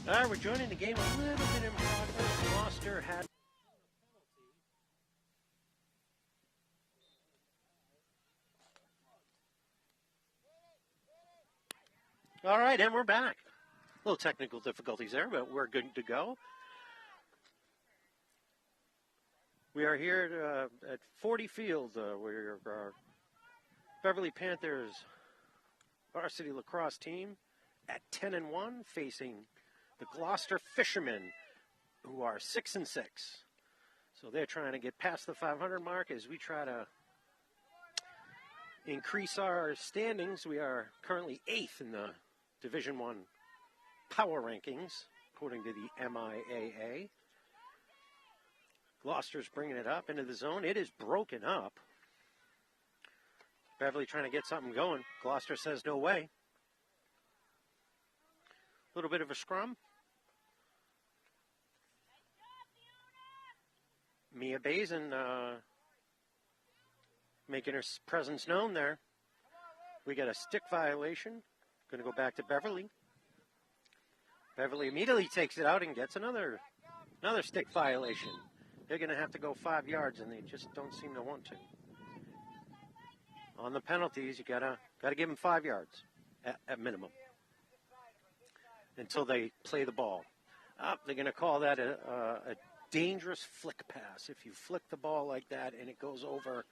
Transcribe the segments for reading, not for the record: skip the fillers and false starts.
All right, we're joining the game a little bit in progress. Gloucester had... All right, and we're back. A little technical difficulties there, but we're good to go. We are here at 40 Field, where our Beverly Panthers varsity lacrosse team at 10-1 facing the Gloucester Fishermen, who are 6-6. So they're trying to get past the 500 mark as we try to increase our standings. We are currently 8th in the Division I power rankings, according to the MIAA. Gloucester's bringing it up into the zone. It is broken up. Beverly trying to get something going. Gloucester says no way. A little bit of a scrum. Mia Bazin making her presence known there. We got a stick violation. Going to go back to Beverly. Beverly immediately takes it out and gets another stick violation. They're going to have to go 5 yards, and they just don't seem to want to. On the penalties, you gotta give them 5 yards at minimum until they play the ball. They're going to call that a dangerous flick pass. If you flick the ball like that and it goes over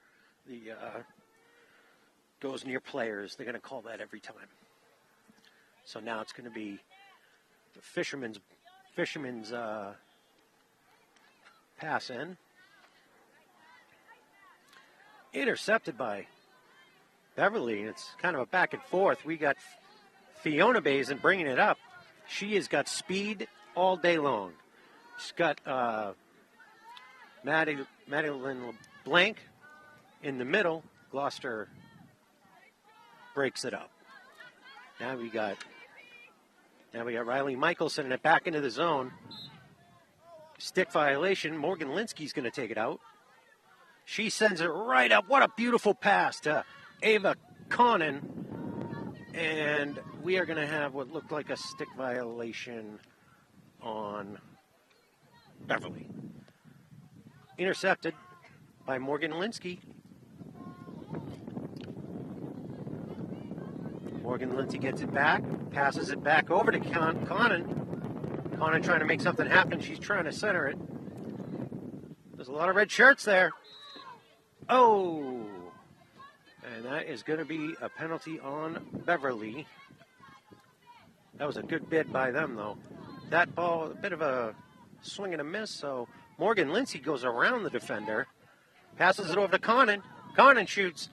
goes near players, they're going to call that every time. So now it's going to be the Fishermen's pass in. Intercepted by Beverly. It's kind of a back and forth. We got Fiona Bazin bringing it up. She has got speed all day long. She's got Madeline LeBlanc in the middle. Gloucester breaks it up. Now we got Riley Michael sending it back into the zone. Stick violation. Morgan Linsky's going to take it out. She sends it right up. What a beautiful pass to Ava Connon. And we are going to have what looked like a stick violation on Beverly. Intercepted by Morgan Linsky. Morgan Linsky gets it back, passes it back over to Connon. Connon trying to make something happen. She's trying to center it. There's a lot of red shirts there. Oh! And that is going to be a penalty on Beverly. That was a good bid by them, though. That ball, a bit of a swing and a miss, so Morgan Linsky goes around the defender, passes it over to Connon. Connon shoots.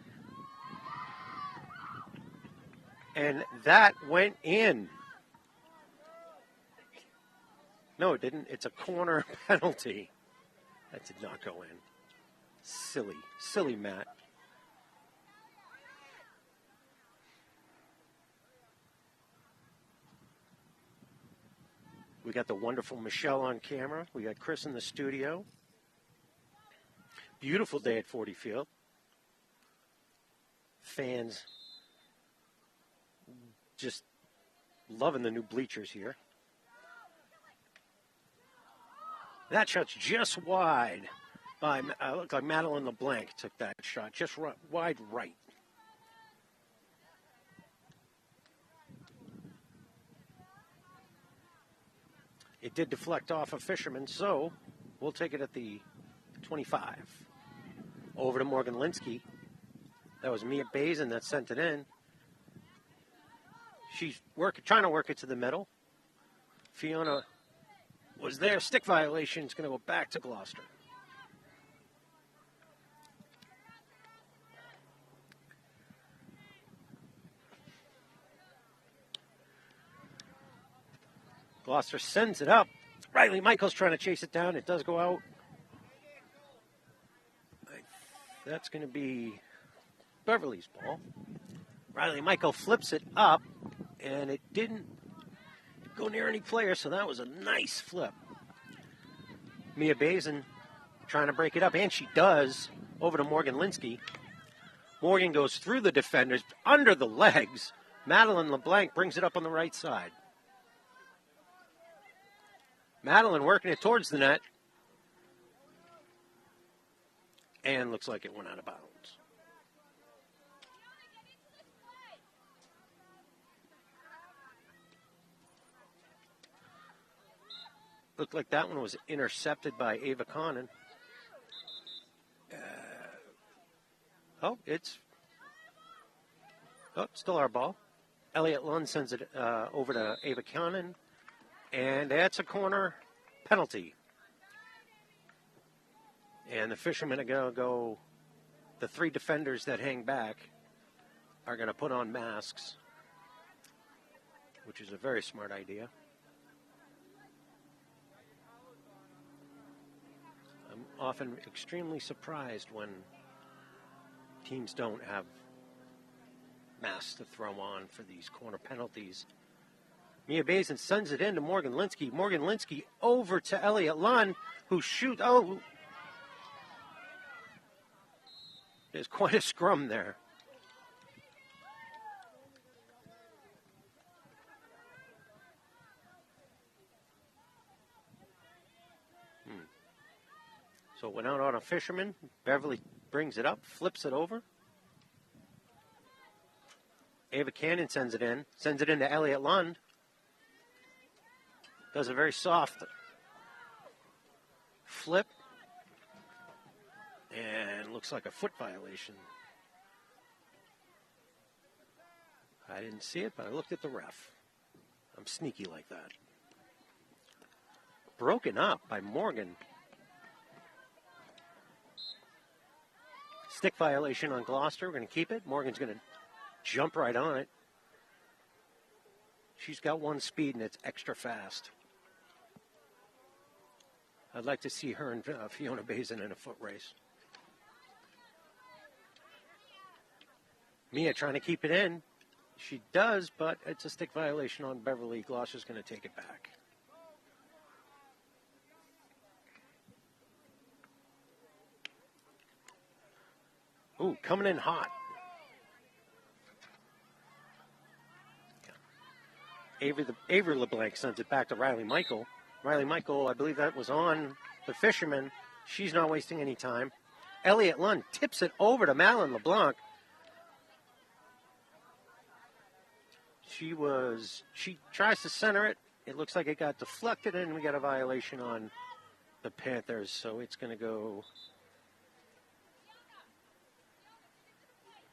And that went in. No, it didn't. It's a corner penalty. That did not go in. Silly Matt. We got the wonderful Michelle on camera. We got Chris in the studio. Beautiful day at 40 Field. Fans just loving the new bleachers here. That shot's just wide by, looked like Madeline LeBlanc took that shot, just wide right. It did deflect off a Fisherman, so we'll take it at the 25. Over to Morgan Linsky. That was Mia Bazin that sent it in. She's trying to work it to the middle. Fiona was there. Stick violation. It's going to go back to Gloucester. Gloucester sends it up. Riley Michael's trying to chase it down. It does go out. That's going to be Beverly's ball. Riley Michael flips it up, and it didn't go near any player, so that was a nice flip. Mia Bazin trying to break it up, and she does, over to Morgan Linsky. Morgan goes through the defenders, under the legs. Madeline LeBlanc brings it up on the right side. Madeline working it towards the net. And looks like it went out of bounds. Looked like that one was intercepted by Ava Connon. Still our ball. Elliott Lund sends it over to Ava Connon. And that's a corner penalty. And the fishermen are going to go, the three defenders that hang back are going to put on masks, which is a very smart idea. I'm often extremely surprised when teams don't have masks to throw on for these corner penalties. Mia Bazin sends it in to Morgan Linsky. Morgan Linsky over to Elliott Lund, who shoots. Oh, there's quite a scrum there. So it went out on a fisherman. Beverly brings it up, flips it over. Ava Cannon sends it in to Elliott Lund. Does a very soft flip. And looks like a foot violation. I didn't see it, but I looked at the ref. I'm sneaky like that. Broken up by Morgan. Stick violation on Gloucester. We're going to keep it. Morgan's going to jump right on it. She's got one speed, and it's extra fast. I'd like to see her and Fiona Bazin in a foot race. Mia trying to keep it in. She does, but it's a stick violation on Beverly. Gloucester's going to take it back. Ooh, coming in hot. Avery LeBlanc sends it back to Riley Michael. Riley Michael, I believe that was on the fisherman. She's not wasting any time. Elliott Lund tips it over to Madeline LeBlanc. She tries to center it. It looks like it got deflected, and we got a violation on the Panthers, so it's going to go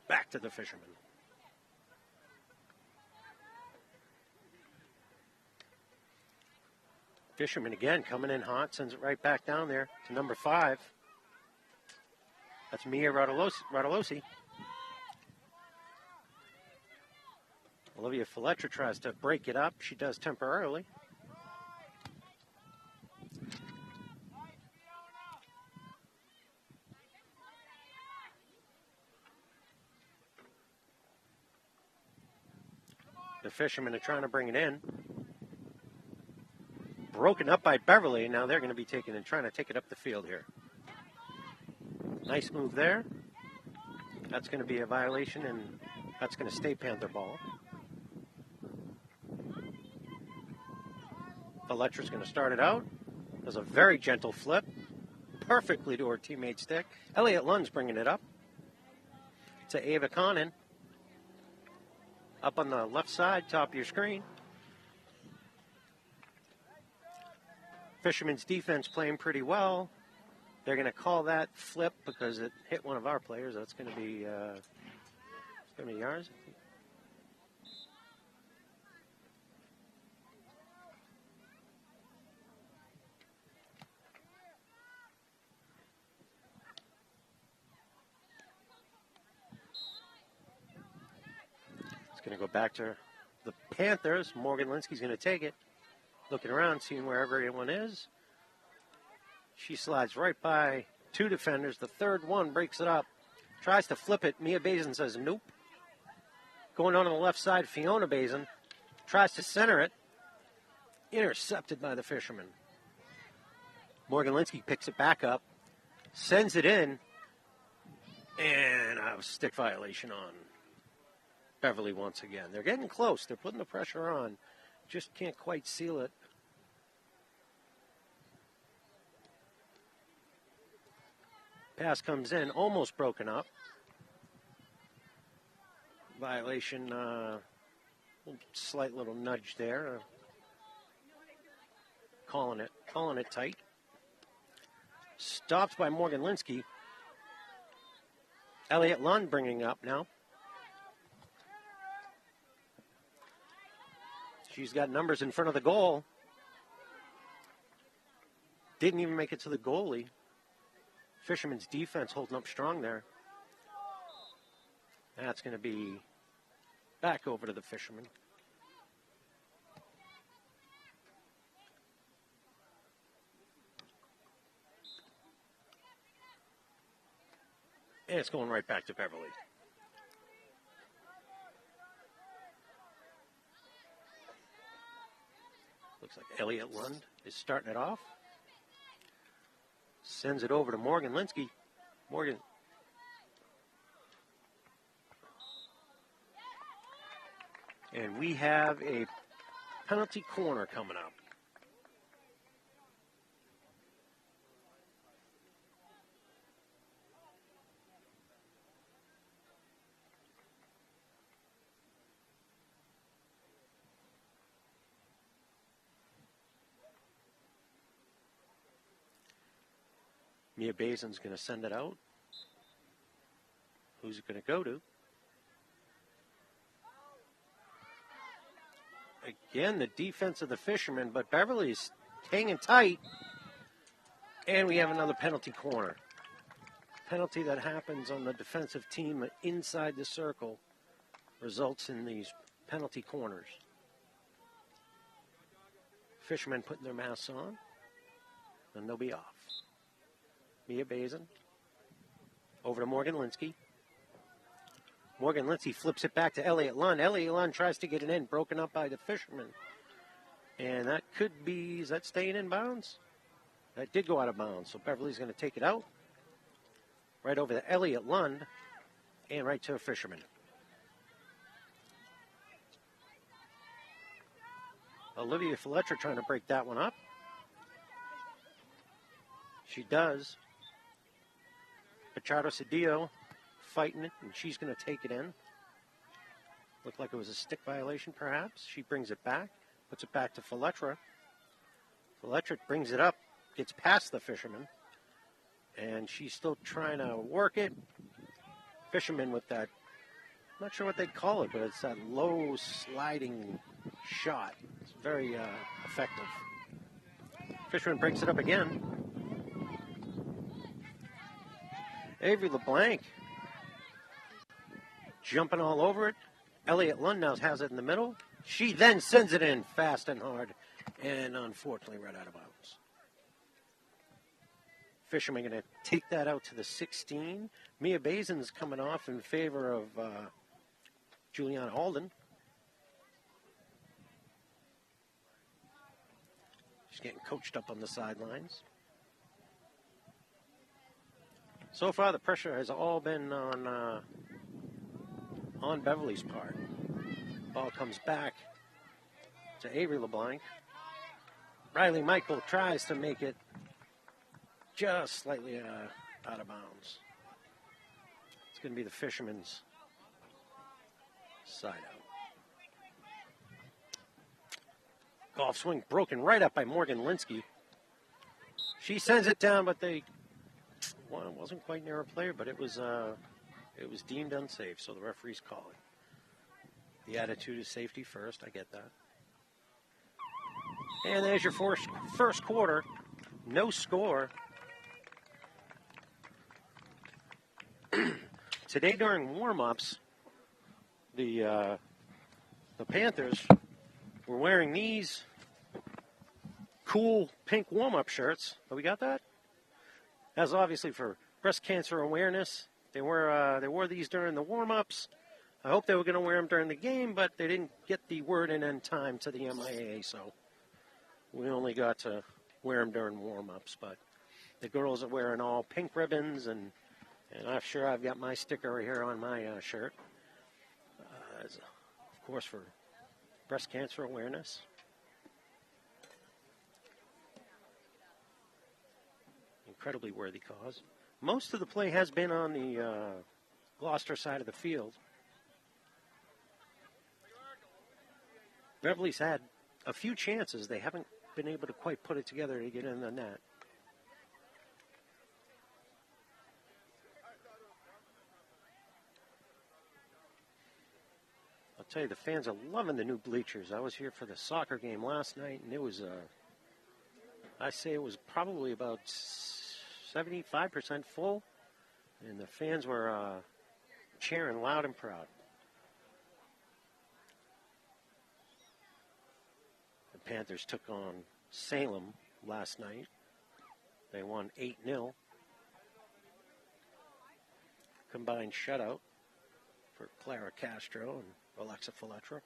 back to the fisherman. Fisherman again coming in hot, sends it right back down there to number 5. That's Mia Rodolosi. Olivia Fletcher tries to break it up. She does temporarily. The fishermen are trying to bring it in. Broken up by Beverly. Now they're going to be trying to take it up the field here. Nice move there. That's going to be a violation, and that's going to stay Panther ball. Fletcher's going to start it out. Does a very gentle flip. Perfectly to her teammate's stick. Elliott Lund's bringing it up to Ava Connon. Up on the left side, top of your screen. Fisherman's defense playing pretty well. They're going to call that flip because it hit one of our players. That's going to be ours. It's going to go back to the Panthers. Morgan Linsky's going to take it. Looking around, seeing where everyone is. She slides right by 2 defenders. The third one breaks it up. Tries to flip it. Mia Bazin says nope. Going on the left side, Fiona Bazin tries to center it. Intercepted by the fisherman. Morgan Linsky picks it back up. Sends it in. And a stick violation on Beverly once again. They're getting close. They're putting the pressure on. Just can't quite seal it. Pass comes in, almost broken up. Violation, slight little nudge there. Calling it tight. Stopped by Morgan Linsky. Elliott Lund bringing up now. She's got numbers in front of the goal. Didn't even make it to the goalie. Fisherman's defense holding up strong there. That's going to be back over to the Fisherman. And it's going right back to Beverly. Looks like Elliott Lund is starting it off. Sends it over to Morgan Linsky. Morgan. And we have a penalty corner coming up. Mia Basin's going to send it out. Who's it going to go to? Again, the defense of the Fishermen, but Beverly's hanging tight. And we have another penalty corner. Penalty that happens on the defensive team inside the circle results in these penalty corners. Fishermen putting their masks on, and they'll be off. Mia Basin. Over to Morgan Linsky. Morgan Linsky flips it back to Elliott Lund. Elliott Lund tries to get it in, broken up by the Fisherman. And that could be, is that staying in bounds? That did go out of bounds, so Beverly's going to take it out. Right over to Elliott Lund, and right to a Fisherman. Olivia Fletcher trying to break that one up. She does. Pichardo Cedillo fighting it, and she's going to take it in. Looked like it was a stick violation, perhaps. She brings it back, puts it back to Fletcher. Fletcher brings it up, gets past the Fisherman, and she's still trying to work it. Fisherman with that, I'm not sure what they'd call it, but it's that low sliding shot. It's very effective. Fisherman breaks it up again. Avery LeBlanc jumping all over it. Elliott Lund now has it in the middle. She then sends it in fast and hard, and unfortunately right out of bounds. Fisherman going to take that out to the 16. Mia Basin's coming off in favor of Juliana Alden. She's getting coached up on the sidelines. So far, the pressure has all been on Beverly's part. Ball comes back to Avery LeBlanc. Riley Michael tries to make it just slightly out of bounds. It's going to be the Fisherman's side out. Golf swing broken right up by Morgan Linsky. She sends it down, but it wasn't quite near a player, but it was deemed unsafe, so the referees call it. The attitude is safety first, I get that. And there's your first quarter. No score. Today during warm-ups, the Panthers were wearing these cool pink warm-up shirts. Oh, we got that? That's obviously for breast cancer awareness. They wore these during the warm-ups. I hope they were going to wear them during the game, but they didn't get the word in time to the MIAA, so we only got to wear them during warm-ups. But the girls are wearing all pink ribbons, and I'm sure I've got my sticker right here on my shirt. Of course, for breast cancer awareness. Incredibly worthy cause. Most of the play has been on the Gloucester side of the field. Beverly's had a few chances. They haven't been able to quite put it together to get in the net. I'll tell you, the fans are loving the new bleachers. I was here for the soccer game last night, and it was, I say it was probably about 75% full, and the fans were cheering loud and proud. The Panthers took on Salem last night. They won 8-0. Combined shutout for Clara Castro and Alexa Faletra.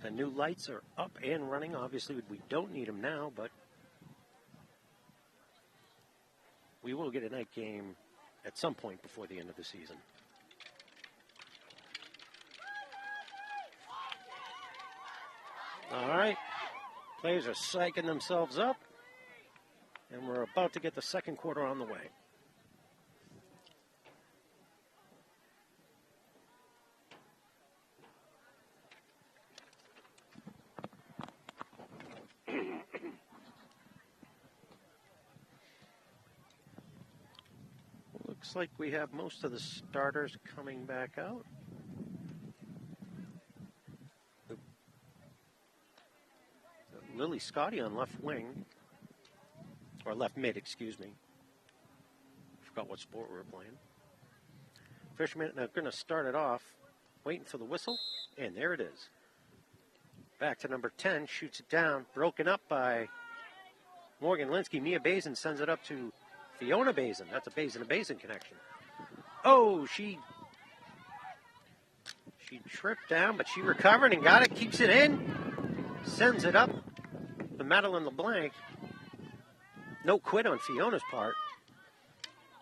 The new lights are up and running. Obviously, we don't need them now, but we will get a night game at some point before the end of the season. All right. Players are psyching themselves up, and we're about to get the second quarter on the way. Looks like we have most of the starters coming back out. Lily Scotty on left wing, or left mid, excuse me. Forgot what sport we were playing. Fishermen are going to start it off, waiting for the whistle, and there it is. Back to number 10, shoots it down, broken up by Morgan Linsky. Mia Bazin sends it up to Fiona Bazin. That's a Bazin connection. Oh, she tripped down, but she recovered and got it, keeps it in, sends it up to Madeline LeBlanc. No quit on Fiona's part.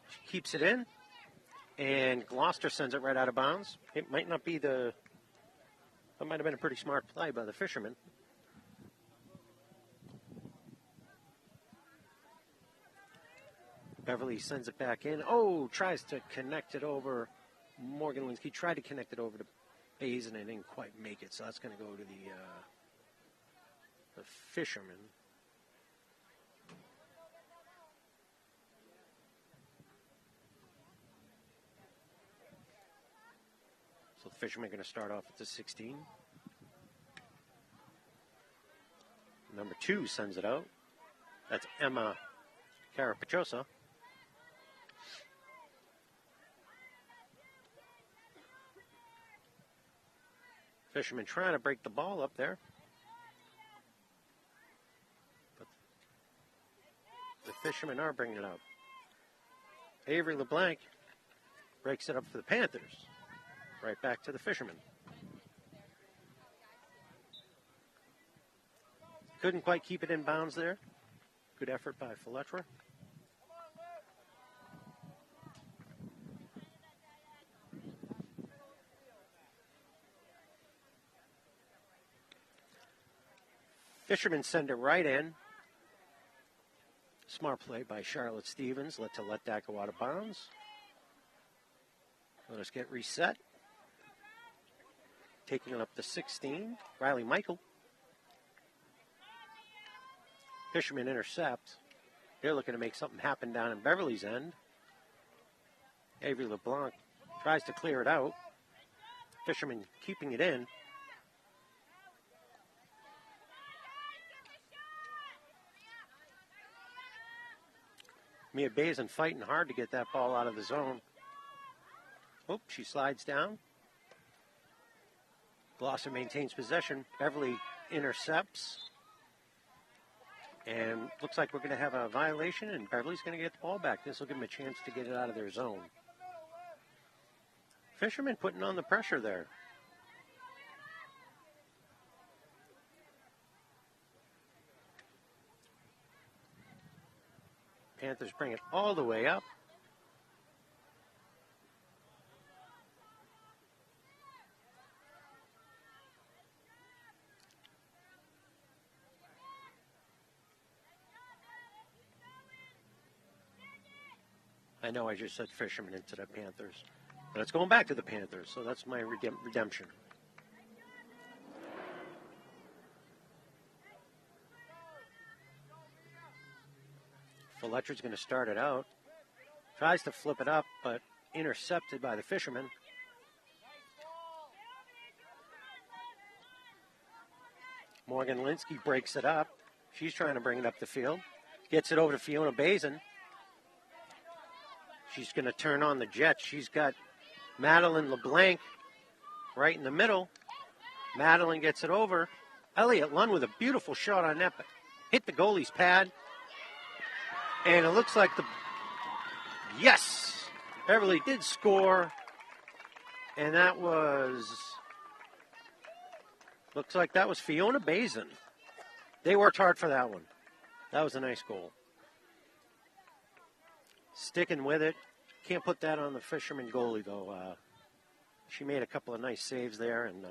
She keeps it in, and Gloucester sends it right out of bounds. It might not be that might have been a pretty smart play by the Fishermen. Beverly sends it back in. Oh, tries to connect it over. Morgan Linsky tried to connect it over to Bazin and didn't quite make it, so that's going to go to the Fishermen. So the Fishermen are going to start off at the 16. Number 2 sends it out. That's Emma Carapachosa. Fishermen trying to break the ball up there. But the Fishermen are bringing it up. Avery LeBlanc breaks it up for the Panthers. Right back to the Fishermen. Couldn't quite keep it in bounds there. Good effort by Faletra. Fishermen send it right in. Smart play by Charlotte Stevens. Let that go out of bounds. Let us get reset. Taking it up to 16. Riley Michael. Fishermen intercept. They're looking to make something happen down in Beverly's end. Avery LeBlanc tries to clear it out. Fishermen keeping it in. Mia Bazin fighting hard to get that ball out of the zone. Oh, she slides down. Gloucester maintains possession. Beverly intercepts. And looks like we're going to have a violation, and Beverly's going to get the ball back. This will give them a chance to get it out of their zone. Fishermen putting on the pressure there. Panthers bring it all the way up. I know I just said Fishermen into the Panthers, but it's going back to the Panthers, so that's my redemption. Fletcher's going to start it out. Tries to flip it up, but intercepted by the Fishermen. Morgan Linsky breaks it up. She's trying to bring it up the field. Gets it over to Fiona Bazin. She's going to turn on the Jets. She's got Madeline LeBlanc right in the middle. Madeline gets it over. Elliott Lund with a beautiful shot on net, but hit the goalie's pad. And it looks like yes, Beverly did score. And that looks like that was Fiona Bazin. They worked hard for that one. That was a nice goal. Sticking with it. Can't put that on the Fisherman goalie, though. She made a couple of nice saves there. And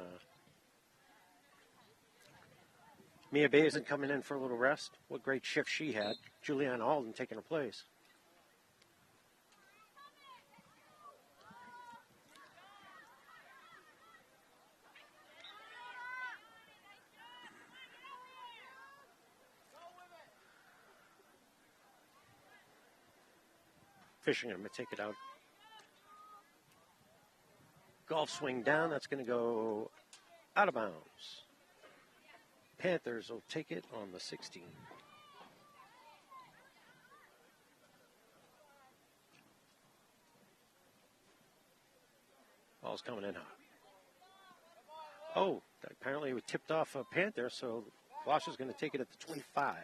Mia Bazin coming in for a little rest. What great shift she had. Juliana Alden taking her place. Fishing, I'm going to take it out. Golf swing down. That's going to go out of bounds. Panthers will take it on the 16. Ball's coming in hot. Oh, apparently we tipped off a Panther, so Gloucester's going to take it at the 25.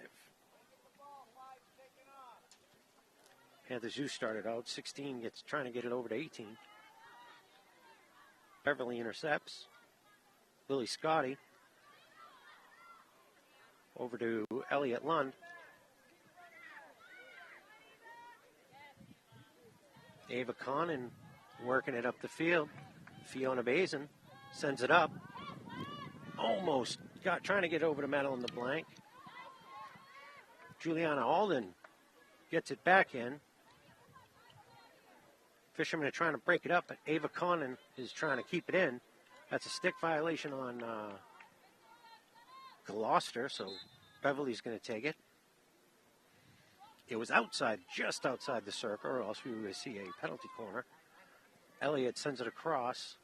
Panthers, you started out. 16 trying to get it over to 18. Beverly intercepts. Lily Scotty. Over to Elliott Lund. Ava Connon working it up the field. Fiona Bazin sends it up. Almost trying to get over to Madeline LeBlanc. Juliana Alden gets it back in. Fishermen are trying to break it up, but Ava Connon is trying to keep it in. That's a stick violation on Gloucester, so Beverly's going to take it. It was outside, just outside the circle, or else we would see a penalty corner. Elliott sends it across.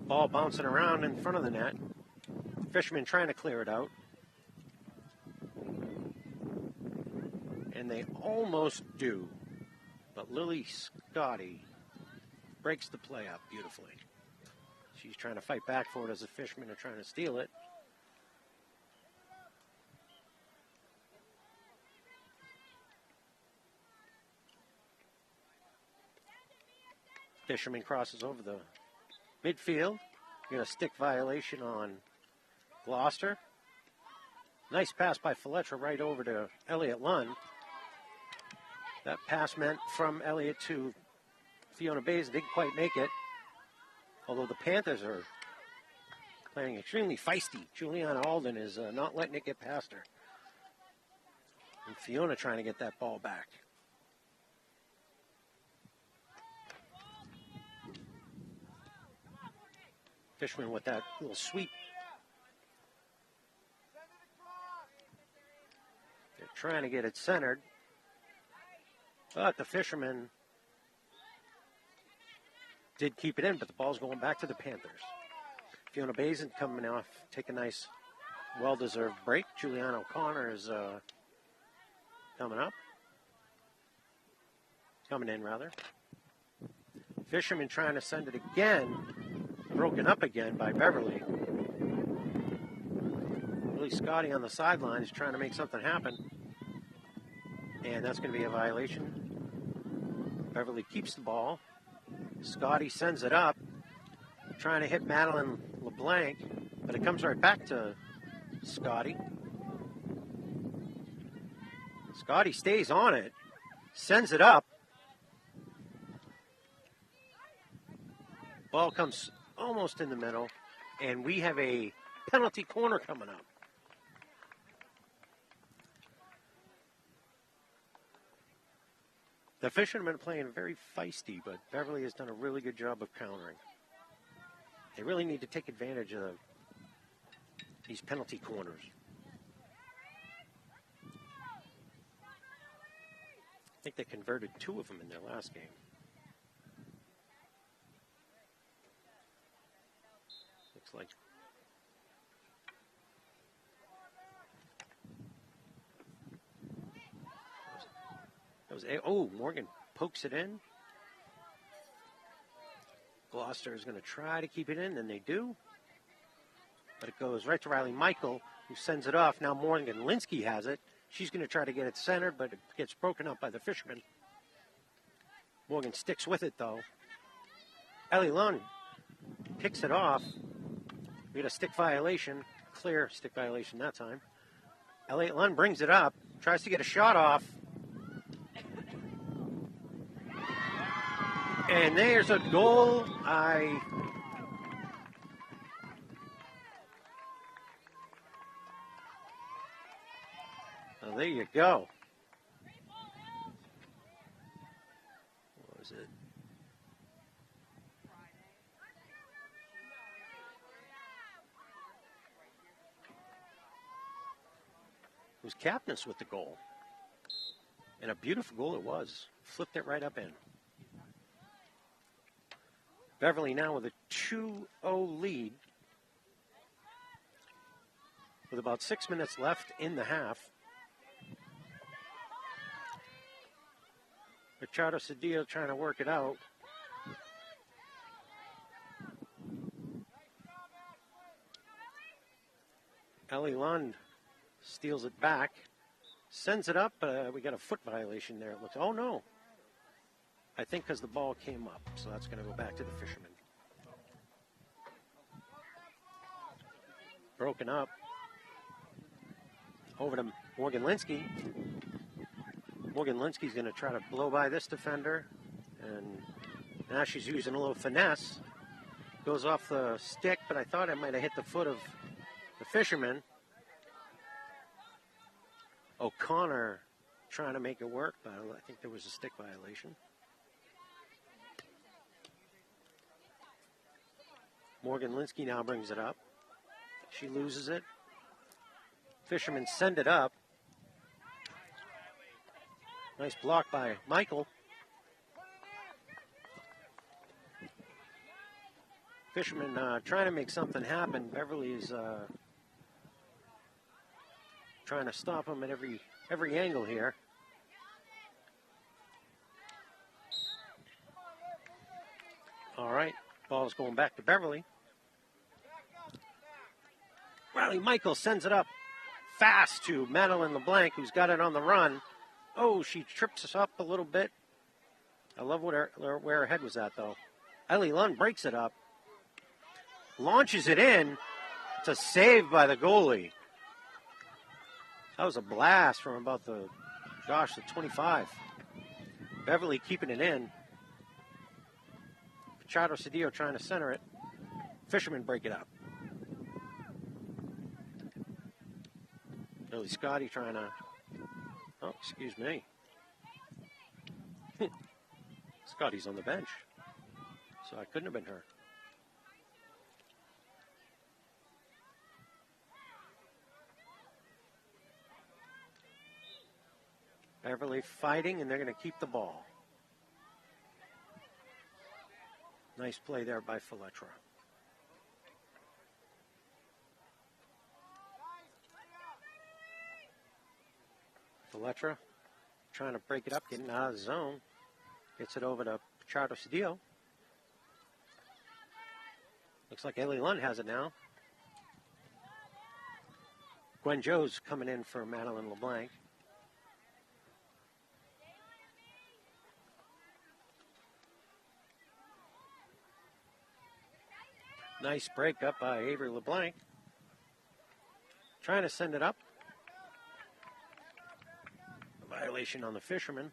Ball bouncing around in front of the net. Fishermen trying to clear it out. And they almost do. But Lily Scotty breaks the play up beautifully. She's trying to fight back for it as the Fishermen are trying to steal it. Fisherman crosses over the midfield. You got a stick violation on Gloucester. Nice pass by Fletcher right over to Elliott Lund. That pass meant from Elliott to Fiona Bazin. Didn't quite make it. Although the Panthers are playing extremely feisty. Juliana Alden is not letting it get past her. And Fiona trying to get that ball back. Fishman with that little sweep. They're trying to get it centered. But the Fishermen did keep it in, but the ball's going back to the Panthers. Fiona Bazin coming off, take a nice, well-deserved break. Juliana O'Connor is coming in rather. Fishermen trying to send it again, broken up again by Beverly. Lily Scotty on the sideline is trying to make something happen. And that's going to be a violation. Beverly keeps the ball. Scotty sends it up, trying to hit Madeline LeBlanc, but it comes right back to Scotty. Scotty stays on it, sends it up. Ball comes almost in the middle, and we have a penalty corner coming up. The Fishermen are playing very feisty, but Beverly has done a really good job of countering. They really need to take advantage of these penalty corners. I think they converted 2 of them in their last game. Looks like. Oh, Morgan pokes it in. Gloucester is going to try to keep it in, and they do. But it goes right to Riley Michael, who sends it off. Now Morgan Linsky has it. She's going to try to get it centered, but it gets broken up by the Fishermen. Morgan sticks with it, though. Ellie Lund picks it off. We get a stick violation. Clear stick violation that time. Elliot Lund brings it up. Tries to get a shot off. And there's a goal. Well, there you go. What was it? It was Kapnis with the goal. And a beautiful goal it was. Flipped it right up in. Beverly now with a 2-0 lead. With about 6 minutes left in the half. Machado Cedillo trying to work it out. Ellie Lund steals it back. Sends it up. We got a foot violation there. It looks. Oh, no. I think because the ball came up. So that's going to go back to the Fishermen. Broken up. Over to Morgan Linsky. Morgan Linsky's going to try to blow by this defender. And now she's using a little finesse. Goes off the stick, but I thought it might have hit the foot of the Fisherman. O'Connor trying to make it work, but I think there was a stick violation. Morgan Linsky now brings it up. She loses it. Fishermen send it up. Nice block by Michael. Fishermen trying to make something happen. Beverly is trying to stop him at every angle here. All right, ball's going back to Beverly. Riley Michael sends it up fast to Madeline LeBlanc, who's got it on the run. Oh, she trips us up a little bit. I love where her head was at, though. Ellie Lund breaks it up. Launches it in. It's a save by the goalie. That was a blast from about the 25. Beverly keeping it in. Machado Cedillo trying to center it. Fishermen break it up. Billy Scotty trying to... Oh, excuse me. Scotty's on the bench. So I couldn't have been her. Beverly fighting, and they're going to keep the ball. Nice play there by Feletra. Feletra trying to break it up, getting out of the zone. Gets it over to Machado Cedillo. Looks like Ellie Lund has it now. Gwen Joe's coming in for Madeline LeBlanc. Nice break up by Avery LeBlanc. Trying to send it up. A violation on the Fisherman.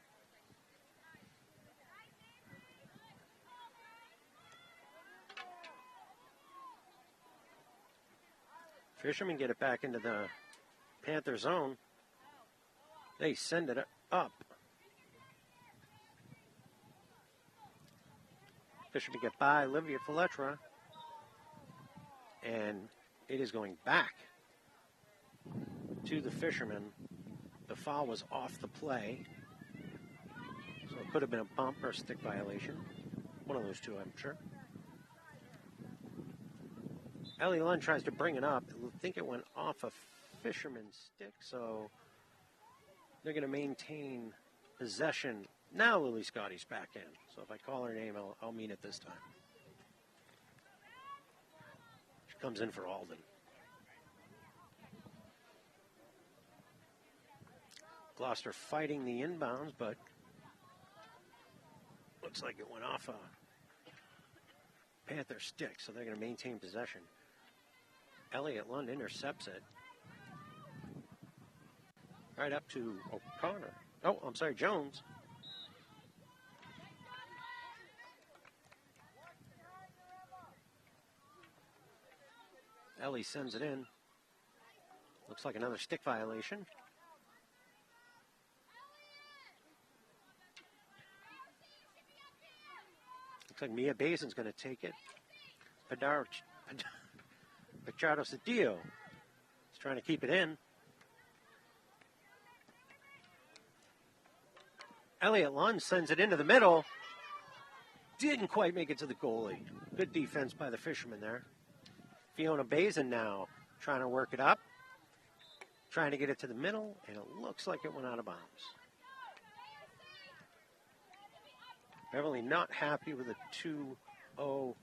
Fishermen get it back into the Panther zone. They send it up. Fisherman get by Olivia Fletcher. And it is going back to the Fisherman. The foul was off the play. So it could have been a bump or a stick violation. One of those two, I'm sure. Ellie Lund tries to bring it up. I think it went off a Fisherman's stick, so they're going to maintain possession. Now Lily Scotty's back in. So if I call her name, I'll mean it this time. She comes in for Alden. Gloucester fighting the inbounds, but looks like it went off a Panther stick, so they're going to maintain possession. Elliott Lund intercepts it. Right up to O'Connor. Oh, I'm sorry, Jones. Ellie sends it in. Looks like another stick violation. Looks like Mia Basin's going to take it. Pichardo Cedillo is trying to keep it in. Elliott Lund sends it into the middle. Didn't quite make it to the goalie. Good defense by the Fisherman there. Fiona Bazin now trying to work it up. Trying to get it to the middle, and it looks like it went out of bounds. Beverly not happy with a 2-0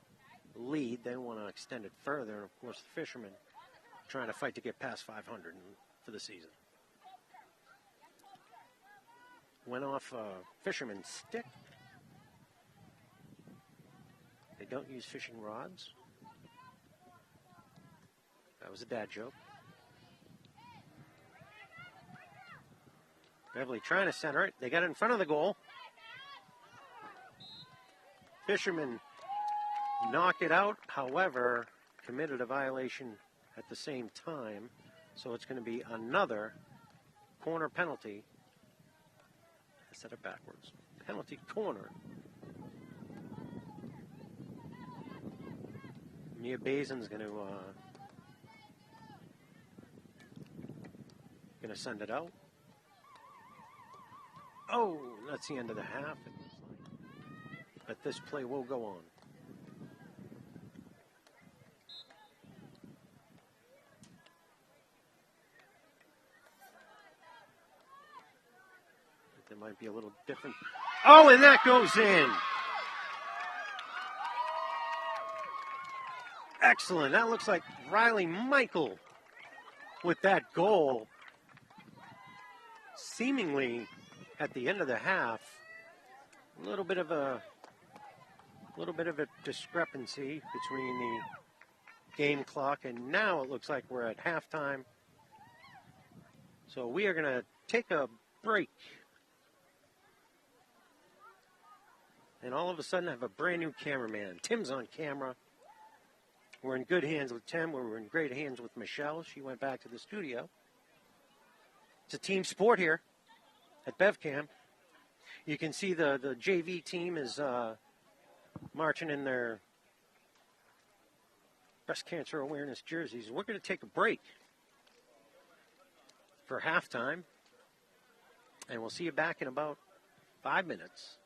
lead. They want to extend it further, and of course the Fishermen trying to fight to get past 500 for the season. Went off Fisherman's stick. They don't use fishing rods. That was a dad joke. Beverly trying to center it. They got it in front of the goal. Fisherman knocked it out, however, committed a violation at the same time. So it's going to be another corner penalty. I said it backwards. Penalty corner. Mia Basin's going to send it out. Oh, that's the end of the half. But this play will go on. There might be a little different. Oh, and that goes in. Excellent. That looks like Riley Michael with that goal. Seemingly at the end of the half, a little bit of a discrepancy between the game clock, and now it looks like we're at halftime. So we are going to take a break. And all of a sudden I have a brand new cameraman. Tim's on camera. We're in good hands with Tim. We're in great hands with Michelle. She went back to the studio. It's a team sport here at BevCam. You can see the JV team is marching in their breast cancer awareness jerseys. We're going to take a break for halftime, and we'll see you back in about 5 minutes.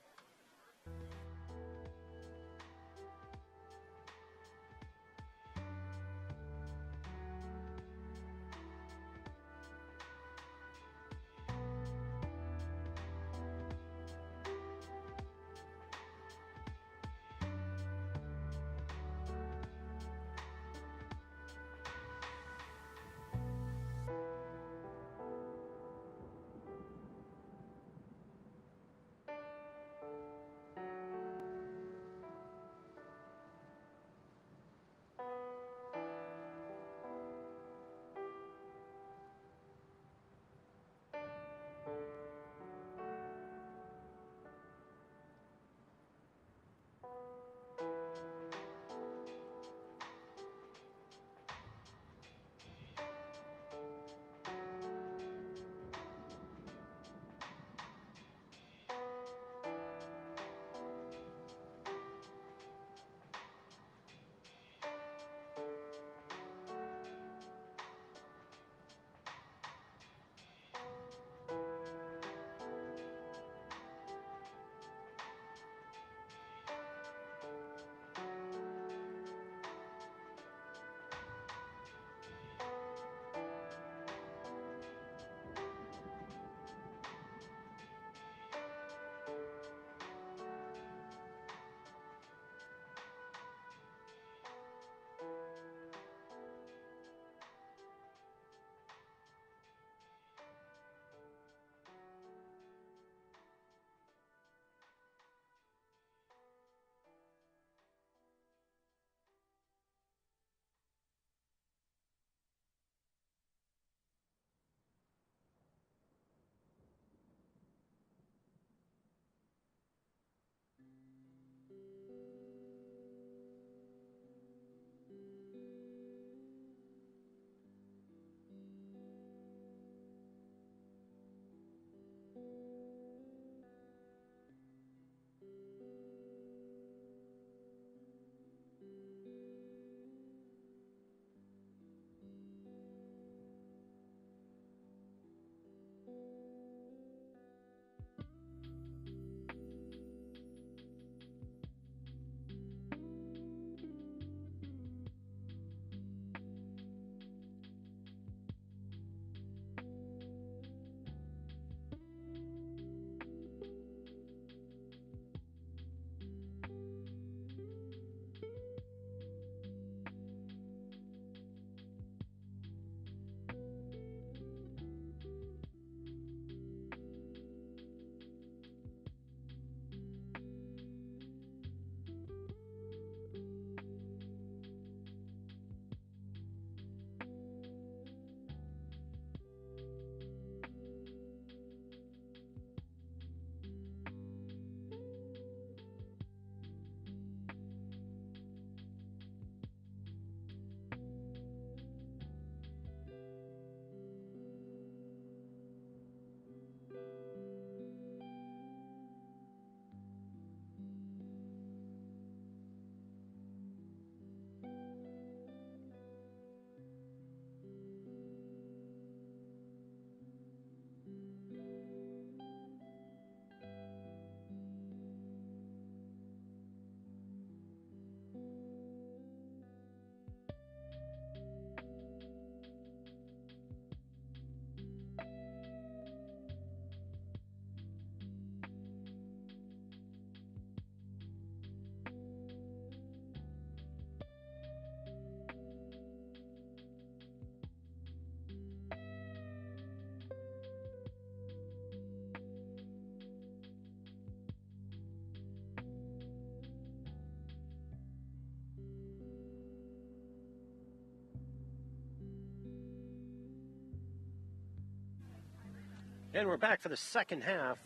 And we're back for the second half.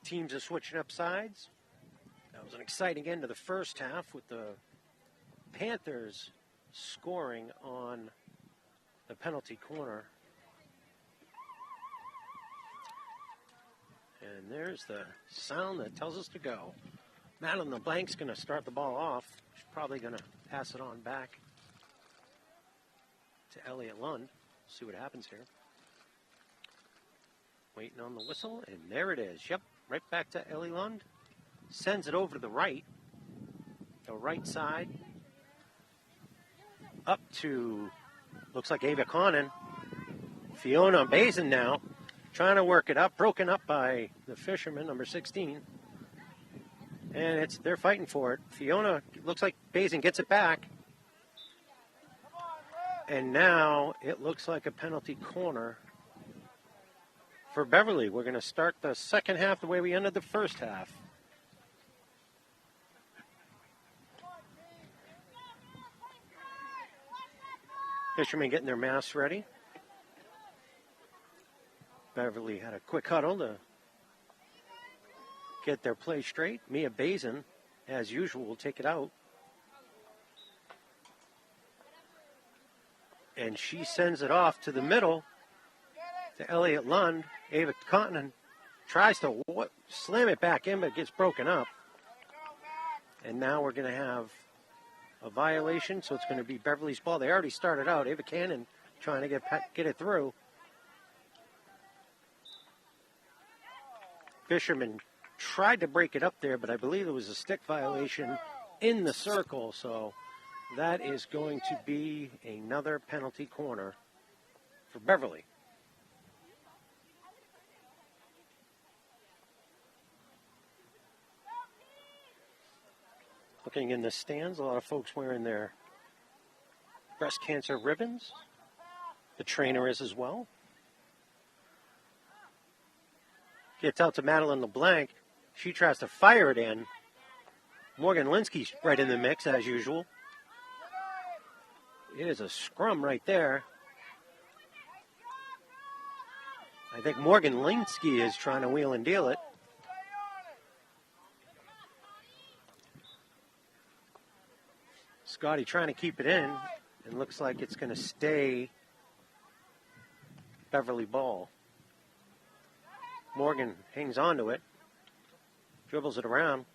Teams are switching up sides. That was an exciting end to the first half with the Panthers scoring on the penalty corner. And there's the sound that tells us to go. Madeline LeBlanc's going to start the ball off. She's probably going to pass it on back to Elliott Lund. See what happens here. Waiting on the whistle, and there it is. Yep, right back to Ellie Lund. Sends it over to the right side. Up to, looks like Ava Connon. Fiona Bazin now, trying to work it up. Broken up by the fisherman, number 16. And they're fighting for it. Fiona, looks like Bazin gets it back. And now it looks like a penalty corner for Beverly. We're going to start the second half the way we ended the first half. Fishermen getting their masks ready. Beverly had a quick huddle to get their play straight. Mia Bazin, as usual, will take it out. And she sends it off to the middle to Elliott Lund. Ava Connon tries to slam it back in, but gets broken up. And now we're going to have a violation, so it's going to be Beverly's ball. They already started out. Ava Cannon trying to get it through. Fisherman tried to break it up there, but I believe it was a stick violation in the circle, so that is going to be another penalty corner for Beverly. Looking in the stands, a lot of folks wearing their breast cancer ribbons. The trainer is as well. Gets out to Madeline LeBlanc. She tries to fire it in. Morgan Linsky's right in the mix, as usual. It is a scrum right there. I think Morgan Linsky is trying to wheel and deal it. Scotty trying to keep it in. And looks like it's going to stay Beverly ball. Morgan hangs on to it. Dribbles it around.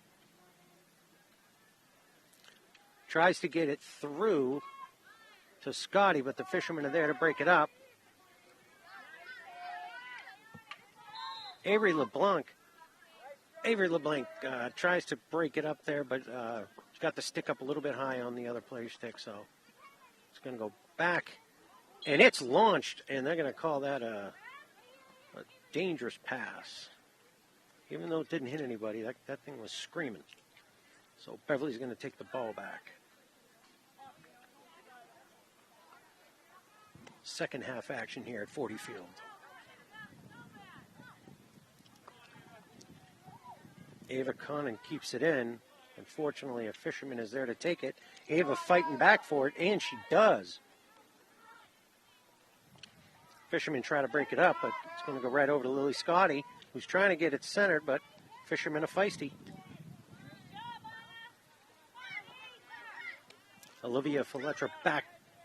Tries to get it through to Scotty, but the fishermen are there to break it up. Avery LeBlanc tries to break it up there, but got the stick up a little bit high on the other player's stick, so it's going to go back. And it's launched, and they're going to call that a dangerous pass. Even though it didn't hit anybody, that thing was screaming. So Beverly's going to take the ball back. Second half action here at 40 Field. Ava Connon keeps it in. Unfortunately, a fisherman is there to take it. Ava fighting back for it, and she does. Fishermen try to break it up, but it's going to go right over to Lily Scotty, who's trying to get it centered, but fishermen are feisty. Olivia Faletra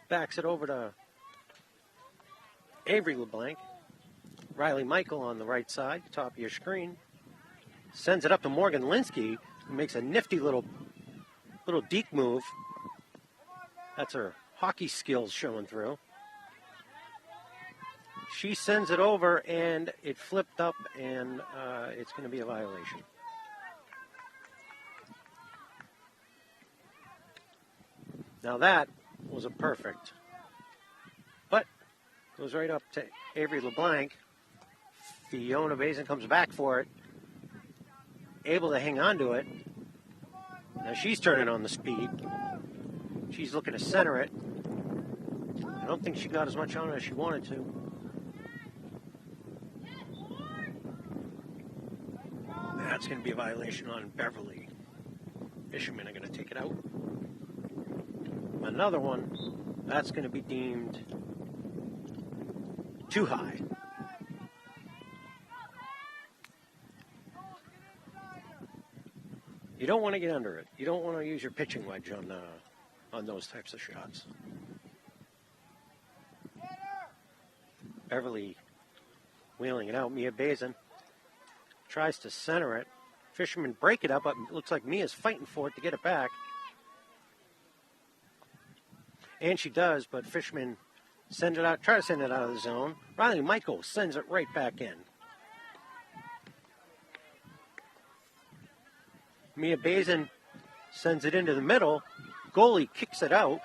backs it over to Avery LeBlanc. Riley Michael on the right side, top of your screen. Sends it up to Morgan Linsky, who makes a nifty little deke move. That's her hockey skills showing through. She sends it over, and it flipped up, and it's going to be a violation. Now that was a perfect. But goes right up to Avery LeBlanc. Fiona Bazin comes back for it. Able to hang on to it. Now she's turning on the speed. She's looking to center it. I don't think she got as much on it as she wanted to. That's going to be a violation on Beverly. Fishermen are going to take it out. Another one, that's going to be deemed too high. don't want to get under it. You don't want to use your pitching wedge on those types of shots. Beverly wheeling it out. Mia Bazin tries to center it. Fisherman break it up, but it looks like Mia's fighting for it to get it back. And she does, but Fisherman try to send it out of the zone. Riley Michael sends it right back in. Mia Bazin sends it into the middle. Goalie kicks it out.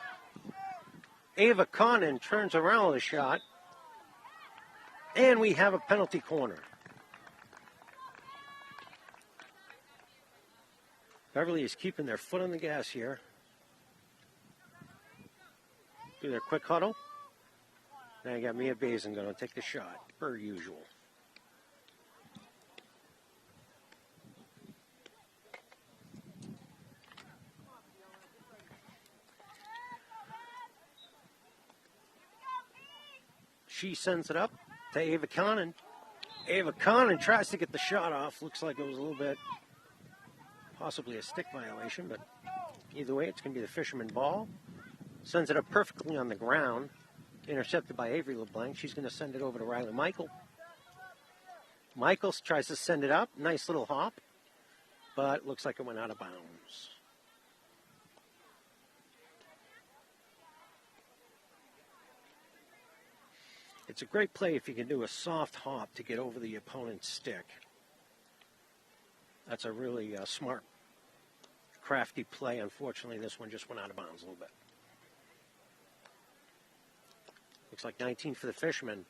Ava Connon turns around with a shot. And we have a penalty corner. Beverly is keeping their foot on the gas here. Do their quick huddle. Now you got Mia Bazin going to take the shot, per usual. She sends it up to Ava Connon. Ava Connon tries to get the shot off. Looks like it was a little bit, possibly a stick violation, but either way, it's going to be the Fisherman ball. Sends it up perfectly on the ground. Intercepted by Avery LeBlanc. She's going to send it over to Riley Michael. Michaels tries to send it up. Nice little hop. But looks like it went out of bounds. It's a great play if you can do a soft hop to get over the opponent's stick. That's a really smart, crafty play. Unfortunately, this one just went out of bounds a little bit. Looks like 19 for the Fisherman.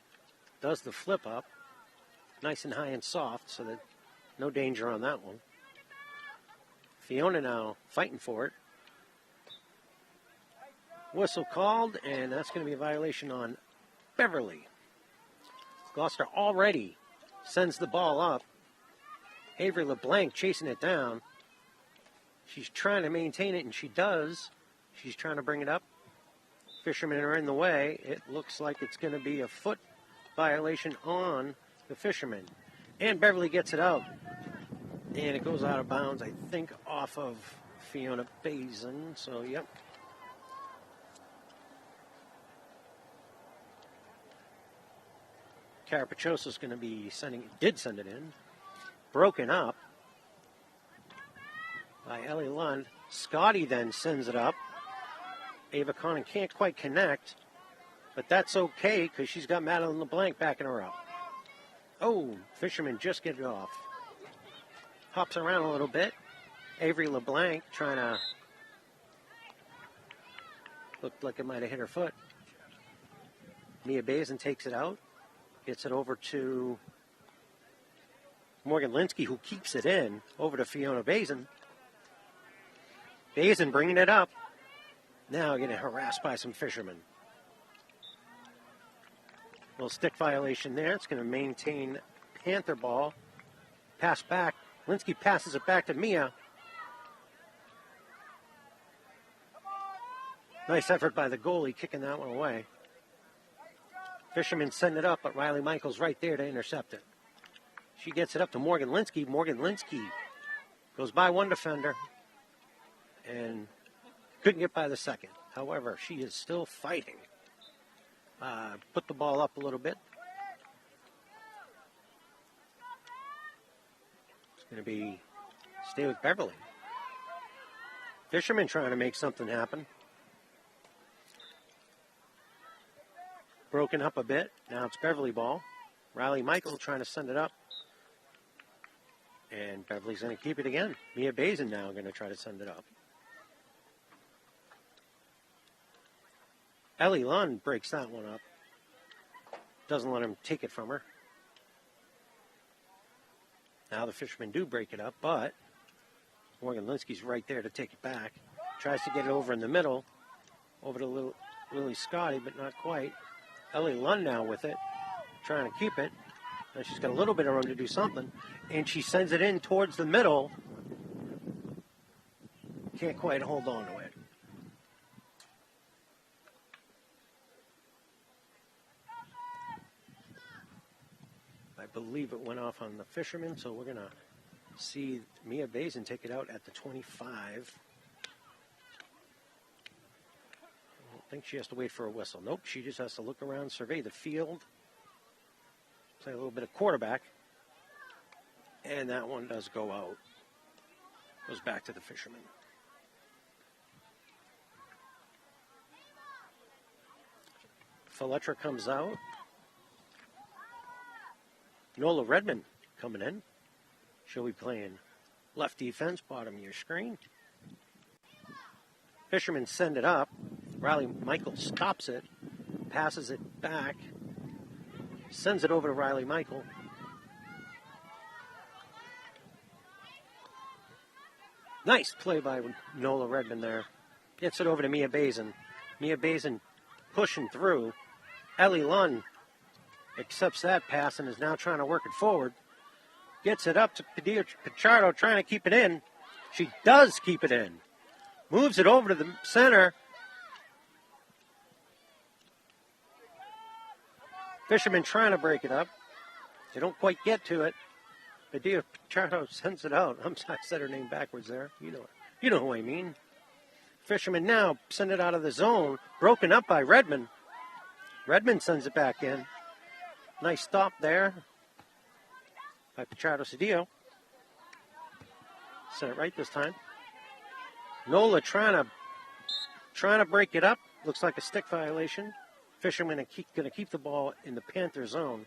Does the flip up. Nice and high and soft, so that no danger on that one. Fiona now fighting for it. Whistle called, and that's going to be a violation on Beverly. Gloucester already sends the ball up. Avery LeBlanc chasing it down. She's trying to maintain it, and she does. She's trying to bring it up. Fishermen are in the way. It looks like it's going to be a foot violation on the Fisherman. And Beverly gets it out. And it goes out of bounds, I think, off of Fiona Bazin. So, yep. Carapachosa's going to be did send it in. Broken up by Ellie Lund. Scotty then sends it up. Ava Connon can't quite connect, but that's okay because she's got Madeline LeBlanc backing her up. Oh, Fisherman just get it off. Hops around a little bit. Avery LeBlanc trying to, looked like it might have hit her foot. Mia Bazin takes it out, gets it over to Morgan Linsky, who keeps it in, over to Fiona Bazin. Bazin bringing it up. Now getting harassed by some Fishermen. Little stick violation there. It's going to maintain Panther ball. Pass back. Linsky passes it back to Mia. Nice effort by the goalie kicking that one away. Fishermen send it up, but Riley Michaels right there to intercept it. She gets it up to Morgan Linsky. Morgan Linsky goes by one defender and couldn't get by the second. However, she is still fighting. Put the ball up a little bit. It's going to stay with Beverly. Fisherman trying to make something happen. Broken up a bit. Now it's Beverly ball. Riley Michael trying to send it up. And Beverly's going to keep it again. Mia Bazin now going to try to send it up. Ellie Lund breaks that one up. Doesn't let him take it from her. Now the Fishermen do break it up, but Morgan Linsky's right there to take it back. Tries to get it over in the middle. Over to Lily Scotty, but not quite. Ellie Lund now with it. Trying to keep it. Now she's got a little bit of room to do something. And she sends it in towards the middle. Can't quite hold on to it. I believe it went off on the Fisherman, so we're going to See Mia Bazin take it out at the 25. I don't think she has to wait for a whistle. Nope, she just has to look around, survey the field, play a little bit of quarterback, and that one does go out. Goes back to the Fishermen. Fletcher comes out. Nola Redmond coming in. She'll be playing left defense, bottom of your screen. Fishermen send it up. Riley Michael stops it, passes it back, sends it over to Riley Michael. Nice play by Nola Redmond there. Gets it over to Mia Bazin. Mia Bazin pushing through. Ellie Lund accepts that pass and is now trying to work it forward. Gets it up to Padilla Pichardo, trying to keep it in. She does keep it in. Moves it over to the center. Fishermen trying to break it up. They don't quite get to it. Padilla Pichardo sends it out. I said her name backwards there. You know who I mean. Fishermen now send it out of the zone. Broken up by Redmond. Redmond sends it back in. Nice stop there by Pichardo Cedillo. Said it right this time. Nola trying to break it up. Looks like a stick violation. Fishermen are going to keep the ball in the Panther zone.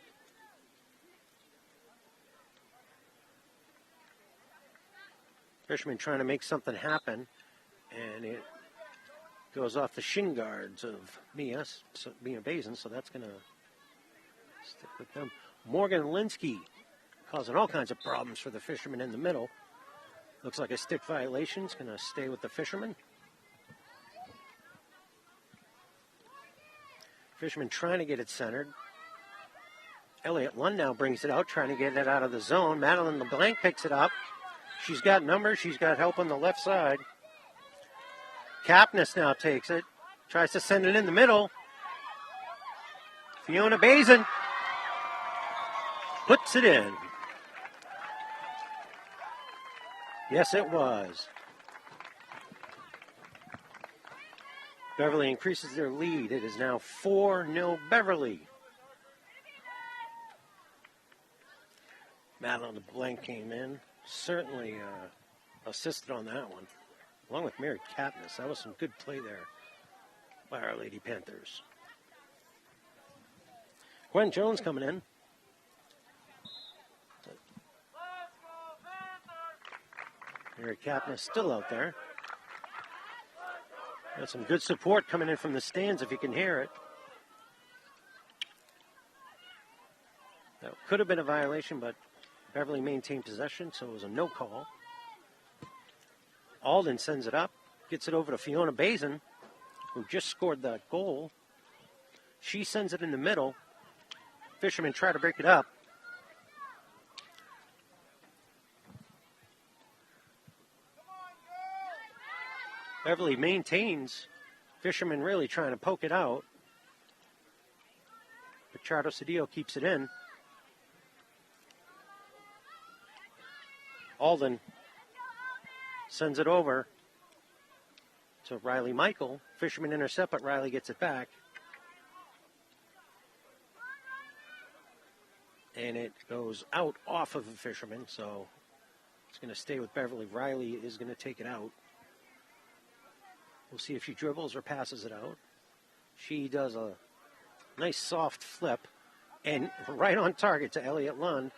Fishermen trying to make something happen, and it goes off the shin guards of Mia Bazin, so that's going to stick with them. Morgan Linsky causing all kinds of problems for the Fishermen in the middle. Looks like a stick violation. It's going to stay with the Fishermen. Fishermen trying to get it centered. Elliott Lund now brings it out, trying to get it out of the zone. Madeline LeBlanc picks it up. She's got numbers. She's got help on the left side. Kapnis now takes it. Tries to send it in the middle. Fiona Bazin puts it in. Yes, it was. Beverly increases their lead. It is now 4-0 Beverly. Madeline LeBlanc came in. Certainly assisted on that one, along with Mary Kapnis. That was some good play there by Our Lady Panthers. Gwen Jones coming in. Mary Kapnis still out there. Got some good support coming in from the stands if you can hear it. That could have been a violation, but Beverly maintained possession, so it was a no call. Alden sends it up, gets it over to Fiona Bazin, who just scored that goal. She sends it in the middle. Fishermen try to break it up. Beverly maintains. Fishermen really trying to poke it out. Pichardo Cedillo keeps it in. Alden sends it over to Riley Michael. Fisherman intercept, but Riley gets it back. And it goes out off of the Fisherman, so it's going to stay with Beverly. Riley is going to take it out. We'll see if she dribbles or passes it out. She does a nice soft flip and right on target to Elliott Lund.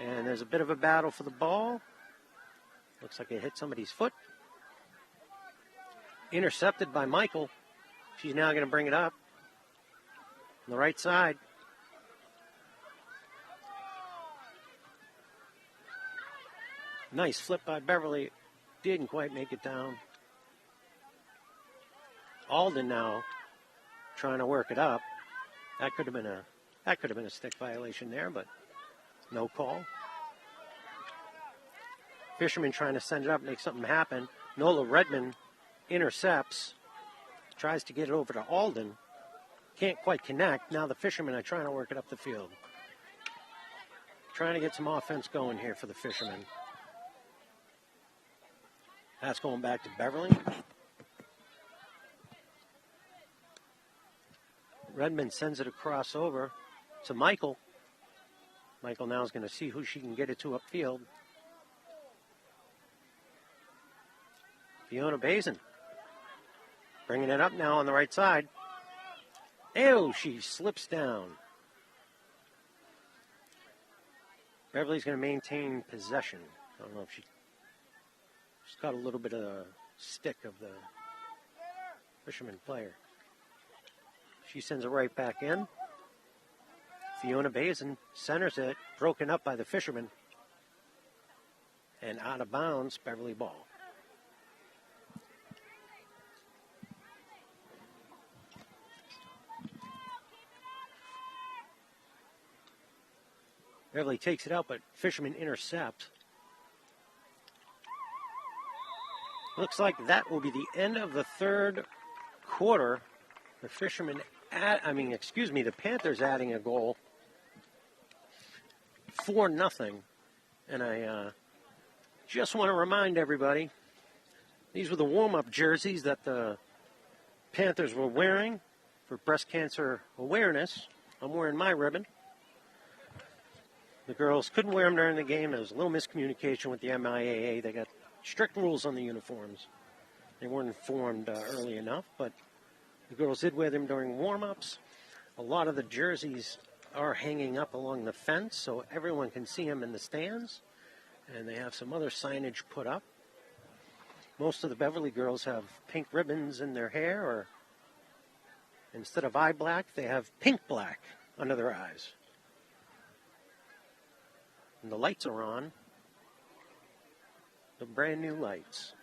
And there's a bit of a battle for the ball. Looks like it hit somebody's foot. Intercepted by Michael. She's now going to bring it up on the right side. Nice flip by Beverly. Didn't quite make it down. Alden now trying to work it up. That could have been a stick violation there, but no call. Fisherman trying to send it up, make something happen. Nola Redmond intercepts, tries to get it over to Alden. Can't quite connect. Now the Fishermen are trying to work it up the field. Trying to get some offense going here for the Fishermen. Pass going back to Beverly. Redmond sends it across over to Michael. Michael now is going to see who she can get it to upfield. Fiona Bazin bringing it up now on the right side. Ew, she slips down. Beverly's going to maintain possession. I don't know if she's got a little bit of the stick of the Fisherman player. She sends it right back in. Fiona Bazin centers it, broken up by the Fisherman. And out of bounds, Beverly ball. Beverly takes it out, but Fisherman intercept. Looks like that will be the end of the third quarter. The the Panthers adding a goal. 4-0. And I just want to remind everybody, these were the warm-up jerseys that the Panthers were wearing for breast cancer awareness. I'm wearing my ribbon. The girls couldn't wear them during the game. There was a little miscommunication with the MIAA. They got strict rules on the uniforms. They weren't informed early enough, but the girls did wear them during warm-ups. A lot of the jerseys are hanging up along the fence, so everyone can see them in the stands. And they have some other signage put up. Most of the Beverly girls have pink ribbons in their hair, or instead of eye black, they have pink black under their eyes. And the lights are on. The brand new lights.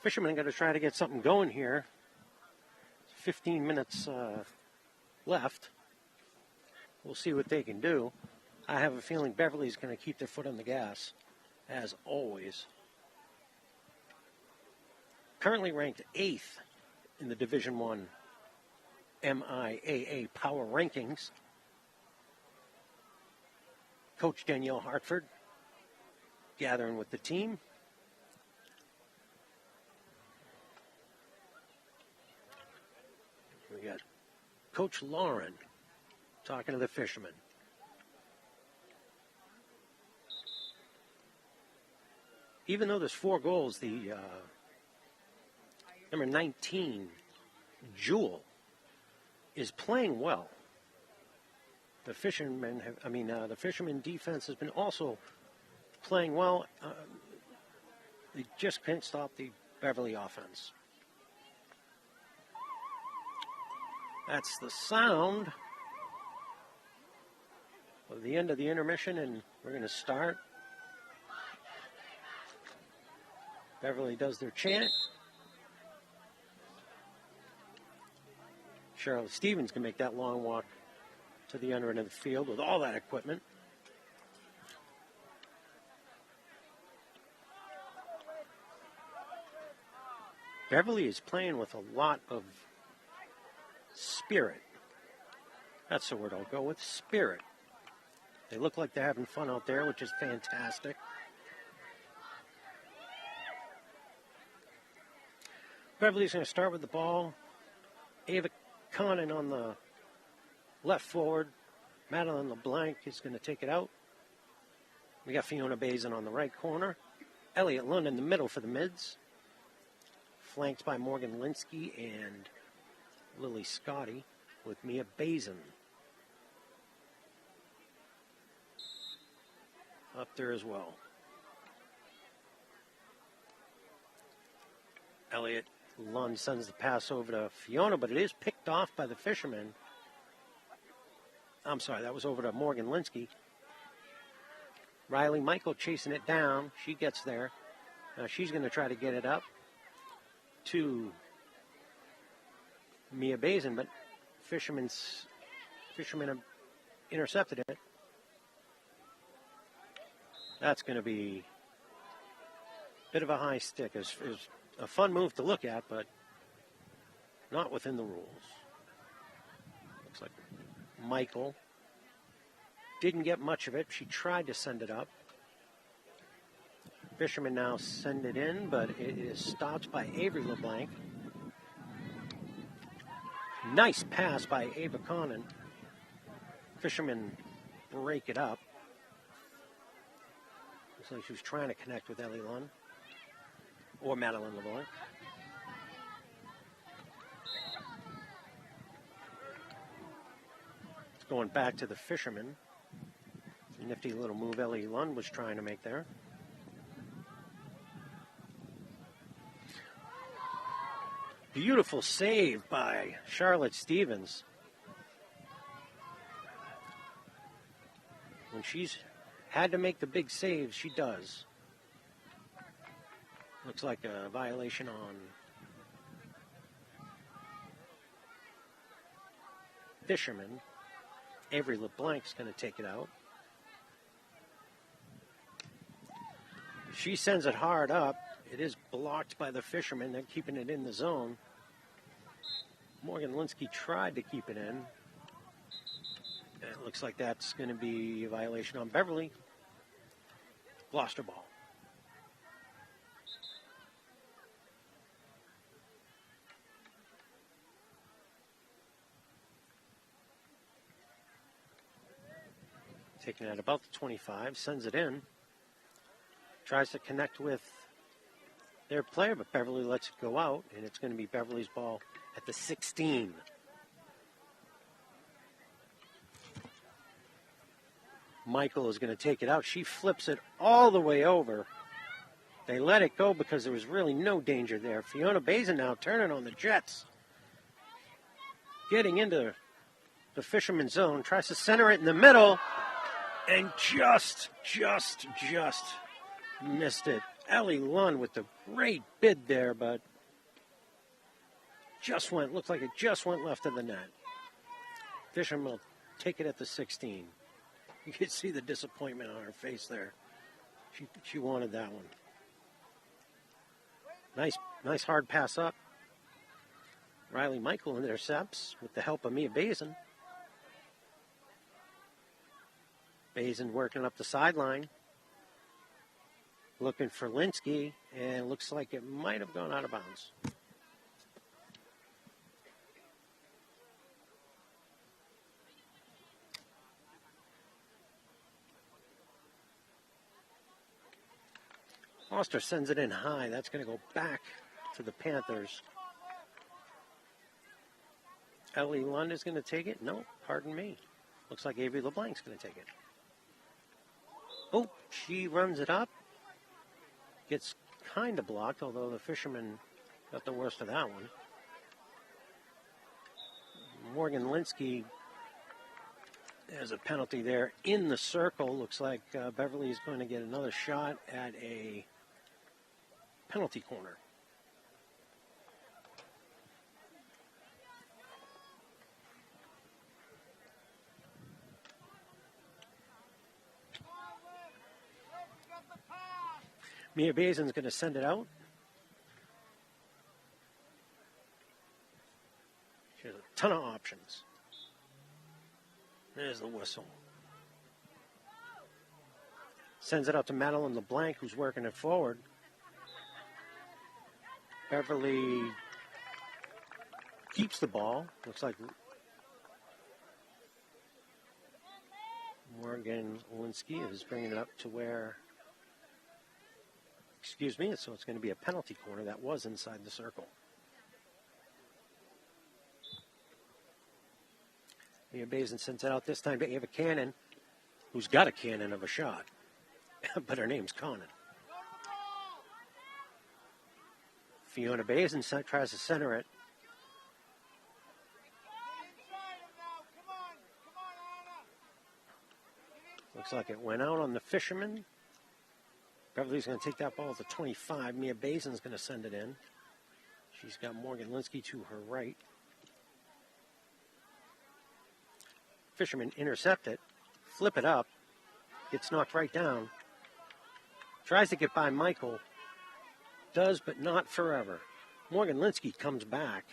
Fishermen got to try to get something going here. 15 minutes left. We'll see what they can do. I have a feeling Beverly's going to keep their foot on the gas, as always. Currently ranked 8th in the Division I MIAA Power Rankings. Coach Danielle Hartford gathering with the team. We got Coach Lauren talking to the Fishermen. Even though there's 4 goals, the number 19, Jewel, is playing well. The Fishermen the Fishermen defense has been also playing well. They just can't stop the Beverly offense. That's the sound of the end of the intermission, and we're going to start. Beverly does their chant. Charlotte Stevens can make that long walk to the under end of the field with all that equipment. Beverly is playing with a lot of spirit. That's the word I'll go with, spirit. They look like they're having fun out there, which is fantastic. Beverly's going to start with the ball. Ava Connon on the left forward. Madeline LeBlanc is going to take it out. We got Fiona Bazin on the right corner. Elliot Lund in the middle for the mids. Flanked by Morgan Linsky and Lily Scotty with Mia Bazin. Up there as well. Elliot Lund sends the pass over to Fiona, but it is picked off by the Fishermen. I'm sorry, that was over to Morgan Linsky. Riley Michael chasing it down. She gets there. Now she's going to try to get it up to Mia Bazin, but Fishermen have intercepted it. That's going to be a bit of a high stick. It's a fun move to look at, but not within the rules. Looks like Michael didn't get much of it. She tried to send it up. Fishermen now send it in, but it is stopped by Avery LeBlanc. Nice pass by Ava Conan. Fishermen break it up. Looks like she was trying to connect with Ellie Lund or Madeline LeBlanc. It's going back to the Fishermen. Nifty little move Ellie Lund was trying to make there. Beautiful save by Charlotte Stevens. When she's had to make the big saves, she does. Looks like a violation on Fisherman. Avery LeBlanc's going to take it out. She sends it hard up. It is blocked by the Fisherman. They're keeping it in the zone. Morgan Linsky tried to keep it in. And it looks like that's going to be a violation on Beverly. Gloucester ball. Taking it at about the 25, sends it in. Tries to connect with their player, but Beverly lets it go out, and it's going to be Beverly's ball at the 16. Michael is going to take it out. She flips it all the way over. They let it go because there was really no danger there. Fiona Bazin now turning on the Jets. Getting into the Fisherman zone. Tries to center it in the middle. And just missed it. Ellie Lund with the great bid there, but looked like it just went left of the net. Fisherman will take it at the 16. You can see the disappointment on her face there. She wanted that one. Nice hard pass up. Riley Michael intercepts with the help of Mia Bazin. Bazin working up the sideline. Looking for Linsky, and it looks like it might have gone out of bounds. Foster sends it in high. That's going to go back to the Panthers. Ellie Lund is going to take it. No, pardon me. Looks like Avery LeBlanc's going to take it. Oh, she runs it up. Gets kind of blocked, although the Fisherman got the worst of that one. Morgan Linsky has a penalty there in the circle. Looks like Beverly is going to get another shot at a penalty corner. Mia Bazin's going to send it out. She has a ton of options. There's the whistle. Sends it out to Madeline LeBlanc, who's working it forward. Beverly keeps the ball. Looks like Morgan Linsky is bringing it up to where... Excuse me, so it's going to be a penalty corner that was inside the circle. Mia Bazin sends it out this time to Ava Cannon, who's got a cannon of a shot, but her name's Conan. Fiona Bazin tries to center it. Looks like it went out on the Fisherman. Beverly's going to take that ball at the 25. Mia Bazin's going to send it in. She's got Morgan Linsky to her right. Fisherman intercept it, flip it up, gets knocked right down. Tries to get by Michael. Does, but not forever. Morgan Linsky comes back,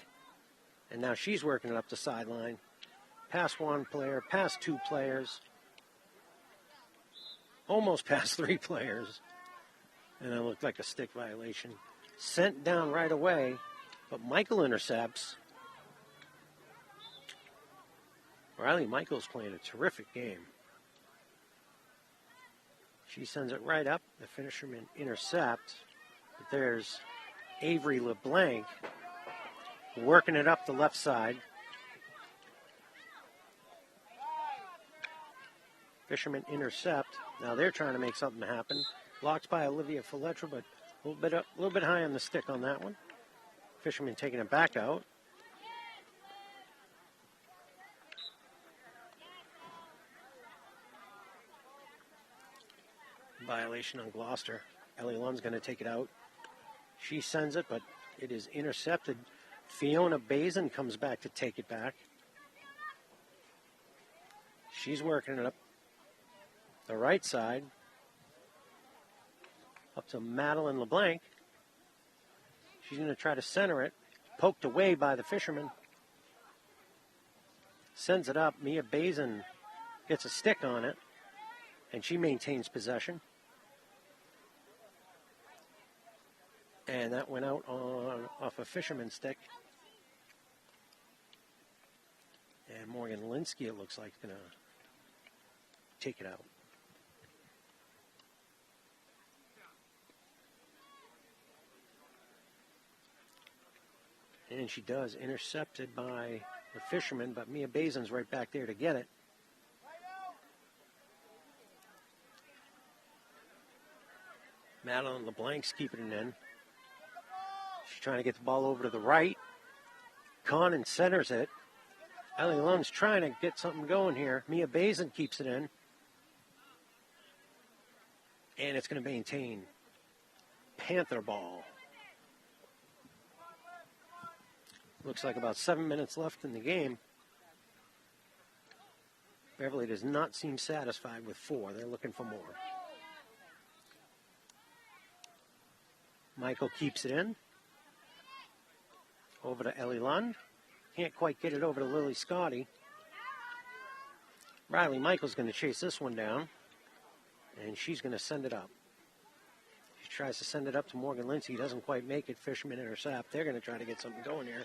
and now she's working it up the sideline. Past one player, past two players. Almost past three players. And it looked like a stick violation. Sent down right away, but Michael intercepts. Riley Michael's playing a terrific game. She sends it right up. The fisherman intercept. But there's Avery LeBlanc working it up the left side. Fisherman intercept. Now they're trying to make something happen. Blocked by Olivia Feletra, but a little bit high on the stick on that one. Fisherman taking it back out. Violation on Gloucester. Ellie Lund's going to take it out. She sends it, but it is intercepted. Fiona Bazin comes back to take it back. She's working it up the right side. Up to Madeline LeBlanc. She's going to try to center it. Poked away by the fisherman. Sends it up. Mia Bazin gets a stick on it. And she maintains possession. And that went out off a fisherman's stick. And Morgan Linsky, it looks like, is going to take it out. And she does, intercepted by the fisherman, but Mia Bazin's right back there to get it. Madeline LeBlanc's keeping it in. She's trying to get the ball over to the right. Connon centers it. Ellie Lund's trying to get something going here. Mia Bazin keeps it in. And it's going to maintain Panther ball. Looks like about 7 minutes left in the game. Beverly does not seem satisfied with 4. They're looking for more. Michael keeps it in. Over to Ellie Lund. Can't quite get it over to Lily Scotty. Riley Michael's going to chase this one down. And she's going to send it up. She tries to send it up to Morgan Lindsay. Doesn't quite make it. Fisherman intercept. They're going to try to get something going here.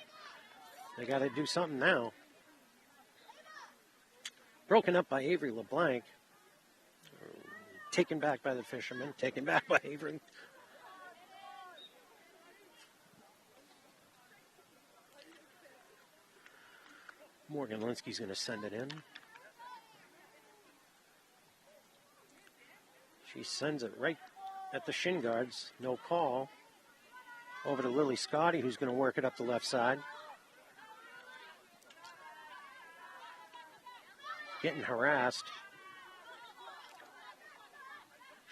They got to do something now. Broken up by Avery LeBlanc. Taken back by the fisherman. Taken back by Avery. Morgan Linsky's going to send it in. She sends it right at the shin guards. No call. Over to Lily Scotty, who's going to work it up the left side. Getting harassed.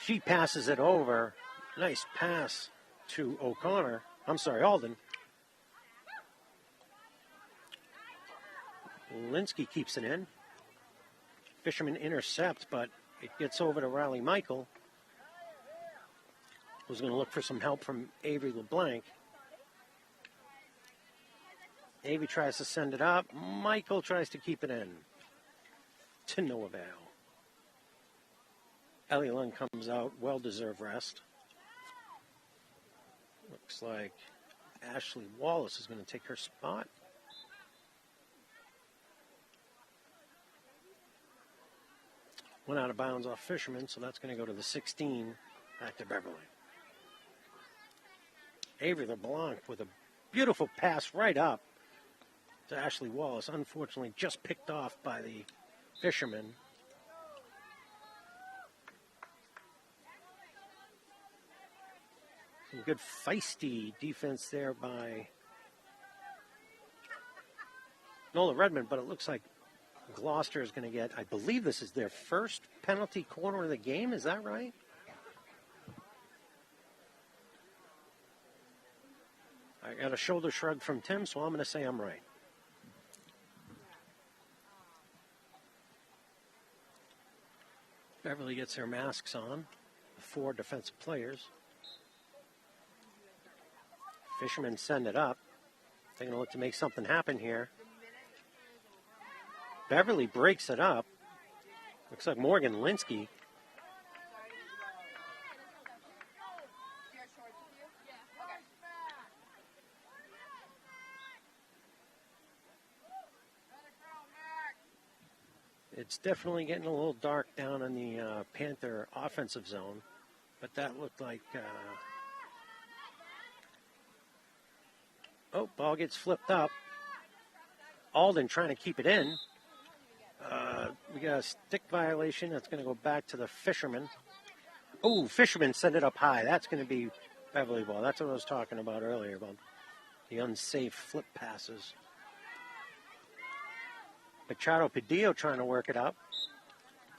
She passes it over. Nice pass to O'Connor. I'm sorry, Alden. Linsky keeps it in. Fisherman intercepts, but it gets over to Riley Michael, who's going to look for some help from Avery LeBlanc. Avery tries to send it up. Michael tries to keep it in. To no avail. Ellie Lund comes out. Well-deserved rest. Looks like Ashley Wallace is going to take her spot. Went out of bounds off Fisherman, so that's going to go to the 16, back to Beverly. Avery LeBlanc with a beautiful pass right up to Ashley Wallace. Unfortunately, just picked off by the Fisherman. Some good feisty defense there by Nola Redmond, but it looks like Gloucester is going to get, I believe this is their first penalty corner of the game. Is that right? I got a shoulder shrug from Tim, so I'm going to say I'm right. Beverly gets their masks on. The 4 defensive players. Fishermen send it up. They're going to look to make something happen here. Beverly breaks it up. Looks like Morgan Linsky It's definitely getting a little dark down in the Panther offensive zone, but that looked like... Oh, ball gets flipped up. Alden trying to keep it in. We got a stick violation. That's going to go back to the Fisherman. Oh, Fisherman sent it up high. That's going to be Beverly ball. That's what I was talking about earlier, about the unsafe flip passes. Machado Padillo trying to work it up.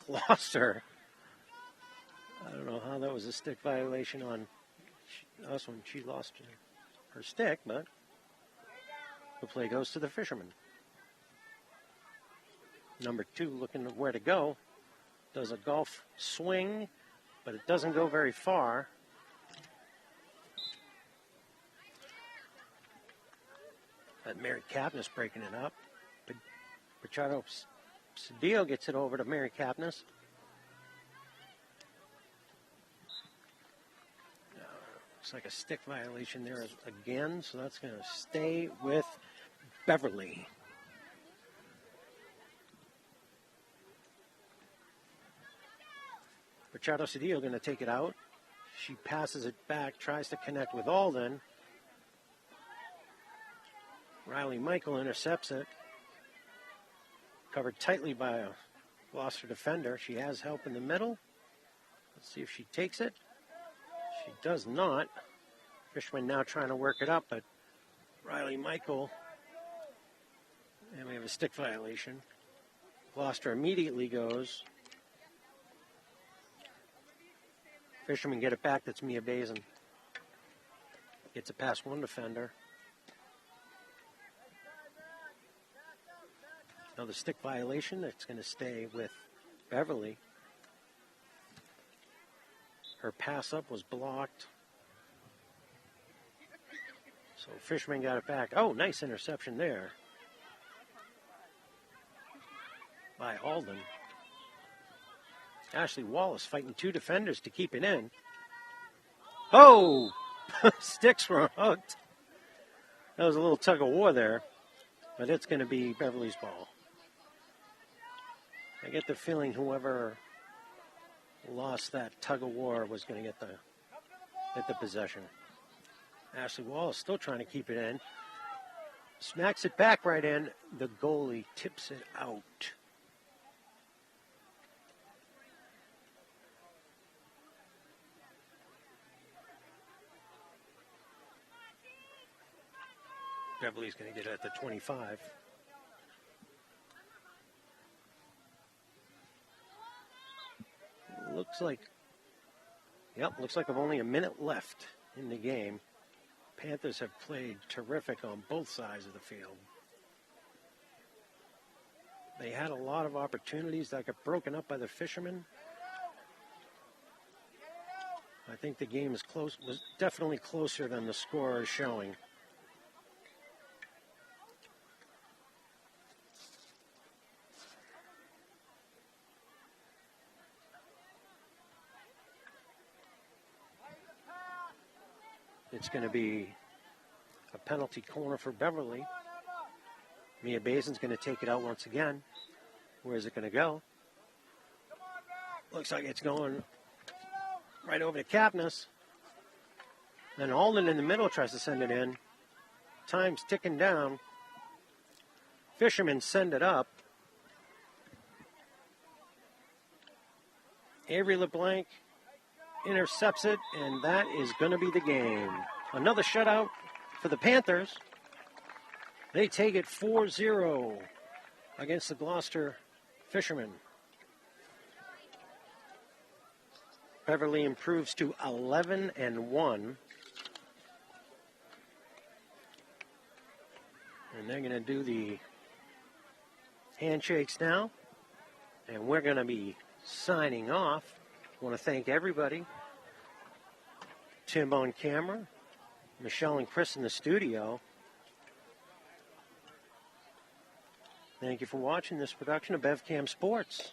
Gloucester. I don't know how that was a stick violation on us when she lost her stick, but the play goes to the Fisherman. Number 2 looking at where to go. Does a golf swing, but it doesn't go very far. That Mary Kapnis breaking it up. Machado Cedillo gets it over to Mary Kapnis. Looks like a stick violation there again, so that's going to stay with Beverly. Machado Cedillo going to take it out. She passes it back, tries to connect with Alden. Riley Michael intercepts it. Covered tightly by a Gloucester defender. She has help in the middle. Let's see if she takes it. She does not. Fishman now trying to work it up, but Riley Michael. And we have a stick violation. Gloucester immediately goes. Fisherman get it back. That's Mia Bazin. Gets it past one defender. Another stick violation. That's going to stay with Beverly. Her pass up was blocked. So Fishman got it back. Oh, nice interception there by Alden. Ashley Wallace fighting 2 defenders to keep it in. Oh! Sticks were hooked. That was a little tug of war there. But it's going to be Beverly's ball. I get the feeling whoever lost that tug of war was going to get the possession. Ashley Wallace still trying to keep it in. Smacks it back right in. The goalie tips it out. Beverly's going to get it at the 25. Looks like with only a minute left in the game. Panthers have played terrific on both sides of the field. They had a lot of opportunities that got broken up by the Fishermen. I think the game was definitely closer than the score is showing. It's going to be a penalty corner for Beverly. Mia Basin's going to take it out once again. Where is it going to go? Looks like it's going right over to Kapnis. Then Alden in the middle tries to send it in. Time's ticking down. Fishermen send it up. Avery LeBlanc intercepts it, and that is going to be the game. Another shutout for the Panthers. They take it 4-0 against the Gloucester Fishermen. Beverly improves to 11-1. And they're going to do the handshakes now. And we're going to be signing off. I want to thank everybody. Tim on camera, Michelle and Chris in the studio. Thank you for watching this production of BevCam Sports.